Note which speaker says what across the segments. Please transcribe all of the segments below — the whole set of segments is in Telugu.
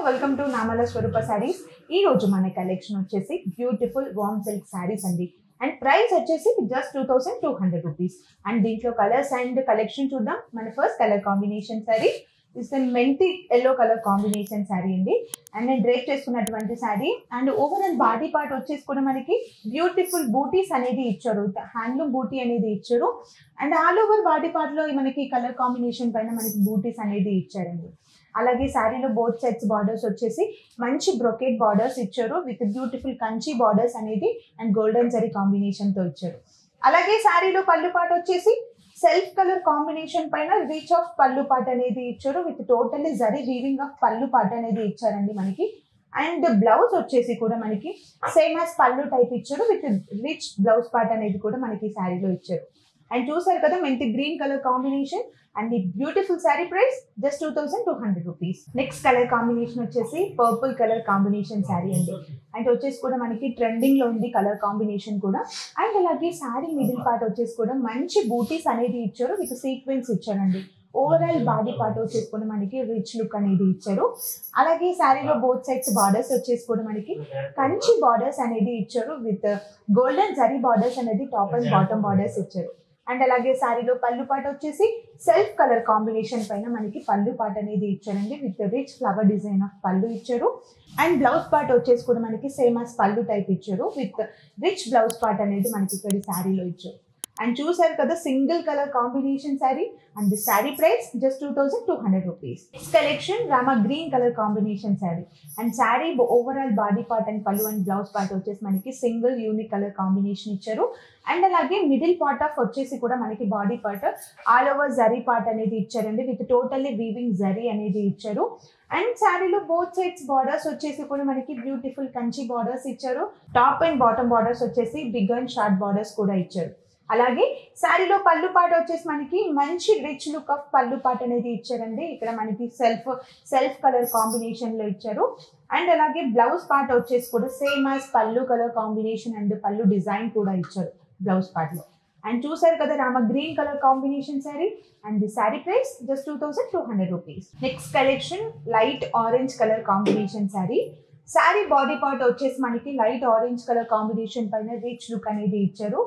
Speaker 1: వెల్కమ్ టు నామల స్వరూప సారీస్. ఈ రోజు మన కలెక్షన్ వచ్చేసి బ్యూటిఫుల్ వామ్ సిల్క్ సారీస్ అండి. అండ్ ప్రైస్ వచ్చేసి జస్ట్ 2200 రూపీస్. అండ్ దీంట్లో కలర్స్ అండ్ కలెక్షన్ చూద్దాం. మన first colour combination sorry is మెంతి ఎల్లో కలర్ కాంబినేషన్ శారీ అండి. అండ్ నేను డ్రేప్ చేసుకున్నటువంటి sari. And overall body part వచ్చేసి కూడా మనకి బ్యూటిఫుల్ బూటీస్ అనేది ఇచ్చారు, హ్యాండ్లూమ్ బూటీ అనేది ఇచ్చారు. And all over body part లో మనకి కలర్ కాంబినేషన్ పైన మనకి బూటీస్ అనేది ఇచ్చారండి. అలాగే శారీలో బోత్ సెట్స్ బార్డర్స్ వచ్చేసి మంచి బ్రొకెట్ బార్డర్స్ ఇచ్చారు విత్ బ్యూటిఫుల్ కంచి బార్డర్స్ అనేది అండ్ గోల్డెన్ జరీ కాంబినేషన్ తో ఇచ్చారు. అలాగే శారీలో పళ్ళు పార్ట్ వచ్చేసి సెల్ఫ్ కలర్ కాంబినేషన్ పైన రీచ్ ఆఫ్ పళ్ళు పార్ట్ అనేది ఇచ్చారు with totally zari weaving of పళ్ళు పార్ట్ అనేది ఇచ్చారండి మనకి. అండ్ బ్లౌజ్ వచ్చేసి కూడా మనకి సేమ్ యాజ్ పళ్ళు టైప్ ఇచ్చారు విత్ రిచ్ బ్లౌజ్ పార్ట్ అనేది కూడా మనకి శారీలో ఇచ్చారు. అండ్ చూసారు కదా మెంతి గ్రీన్ కలర్ కాంబినేషన్ అండ్ ఈ beautiful sari price just 2200 rupees. Next colour combination వచ్చేసి పర్పుల్ కలర్ కాంబినేషన్ శారీ అండి. అండ్ వచ్చేసి కూడా మనకి ట్రెండింగ్ లో ఉంది కలర్ కాంబినేషన్ కూడా. అండ్ అలాగే శారీ మిడిల్ పార్ట్ వచ్చేసి కూడా మంచి బూటీస్ అనేది ఇచ్చారు విత్ సీక్వెన్స్ ఇచ్చారండి. ఓవరాల్ బాడీ పార్ట్ వచ్చేసి కూడా మనకి రిచ్ లుక్ అనేది ఇచ్చారు. అలాగే శారీలో బోత్ సైడ్స్ బార్డర్స్ వచ్చేసి కూడా మనకి కంచి బార్డర్స్ అనేది ఇచ్చారు విత్ గోల్డెన్ జరీ బార్డర్స్ అనేది టాప్ అండ్ బాటమ్ బార్డర్స్ ఇచ్చారు. అండ్ అలాగే శారీలో పళ్ళు పార్ట్ వచ్చేసి సెల్ఫ్ కలర్ కాంబినేషన్ పైన మనకి పళ్ళు పార్ట్ అనేది ఇచ్చారండి with rich flower design of పళ్ళు ఇచ్చారు. అండ్ బ్లౌజ్ పార్ట్ వచ్చేసి కూడా మనకి సేమ్ యాజ్ పళ్ళు టైప్ ఇచ్చారు విత్ రిచ్ బ్లౌజ్ పార్ట్ అనేది మనకి ఇక్కడ శారీలో ఇచ్చారు. అండ్ చూసారు కదా single colour combination sari and the sari price just 2200 rupees. Next collection Rama green colour combination sari. And sari overall body part and పళ్ళు అండ్ బ్లౌజ్ పార్ట్ వచ్చేసి మనకి సింగిల్ యూనిక్ కలర్ కాంబినేషన్ ఇచ్చారు. అండ్ అలాగే మిడిల్ పార్ట్ ఆఫ్ వచ్చేసి కూడా మనకి body part all over zari part అనేది ఇచ్చారండి విత్ టోటల్లీ వీవింగ్ జరీ అనేది ఇచ్చారు. అండ్ శారీలో బోత్ సైడ్స్ బార్డర్స్ వచ్చేసి కూడా మనకి బ్యూటిఫుల్ కంచి బార్డర్స్ ఇచ్చారు. టాప్ అండ్ బాటమ్ బార్డర్స్ వచ్చేసి బిగ్ అండ్ షార్ట్ బార్డర్స్ కూడా ఇచ్చారు. అలాగే శారీలో పళ్ళు పార్ట్ వచ్చేసి మనకి మంచి రిచ్ లుక్ ఆఫ్ పళ్ళు పార్ట్ అనేది ఇచ్చారండి. ఇక్కడ మనకి సెల్ఫ్ కలర్ కాంబినేషన్ లో ఇచ్చారు. అండ్ అలాగే బ్లౌజ్ పార్ట్ వచ్చేసి కూడా సేమ్ యాజ్ పళ్ళు కలర్ కాంబినేషన్ అండ్ పళ్ళు డిజైన్ కూడా ఇచ్చారు బ్లౌజ్ పార్ట్ లో. అండ్ చూసారు కదా Rama green colour combination sari and the sari price just 2200 rupees. Next collection light orange colour combination sari. Sari body part వచ్చేసి మనకి లైట్ ఆరెంజ్ కలర్ కాంబినేషన్ పైన రిచ్ లుక్ అనేది ఇచ్చారు.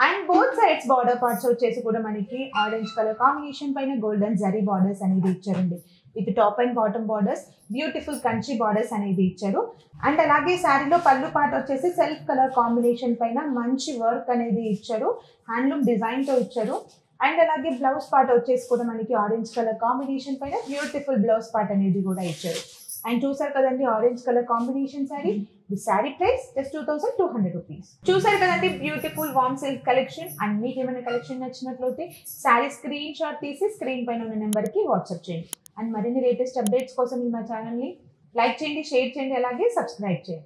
Speaker 1: And both sides border parts వచ్చేసి కూడా మనకి ఆరెంజ్ కలర్ కాంబినేషన్ పైన గోల్డెన్ జరీ బార్డర్స్ అనేది ఇచ్చారండి with top and bottom borders beautiful Kanchi borders అనేది ఇచ్చారు. అండ్ అలాగే శారీలో పళ్ళు పార్ట్ వచ్చేసి సెల్ఫ్ కలర్ కాంబినేషన్ పైన మంచి వర్క్ అనేది ఇచ్చారు, హ్యాండ్లూమ్ డిజైన్ తో ఇచ్చారు. అండ్ అలాగే బ్లౌజ్ పార్ట్ వచ్చేసి కూడా మనకి ఆరెంజ్ కలర్ కాంబినేషన్ పైన బ్యూటిఫుల్ బ్లౌజ్ పార్ట్ అనేది కూడా ఇచ్చారు. అండ్ చూసారు కదండి orange colour combination sari the sari price just 2200 rupees. చూసారు కదండి beautiful warm silk collection. And మీకు ఏమైనా కలెక్షన్ నచ్చినట్లయితే శారీ స్క్రీన్ షాట్ తీసి స్క్రీన్ పైన ఉన్న నెంబర్కి వాట్సాప్ చేయండి. అండ్ మరిన్ని లేటెస్ట్ అప్డేట్స్ కోసం మా ఛానల్ని లైక్ చేయండి, షేర్ చేయండి, అలాగే సబ్స్క్రైబ్ చేయండి.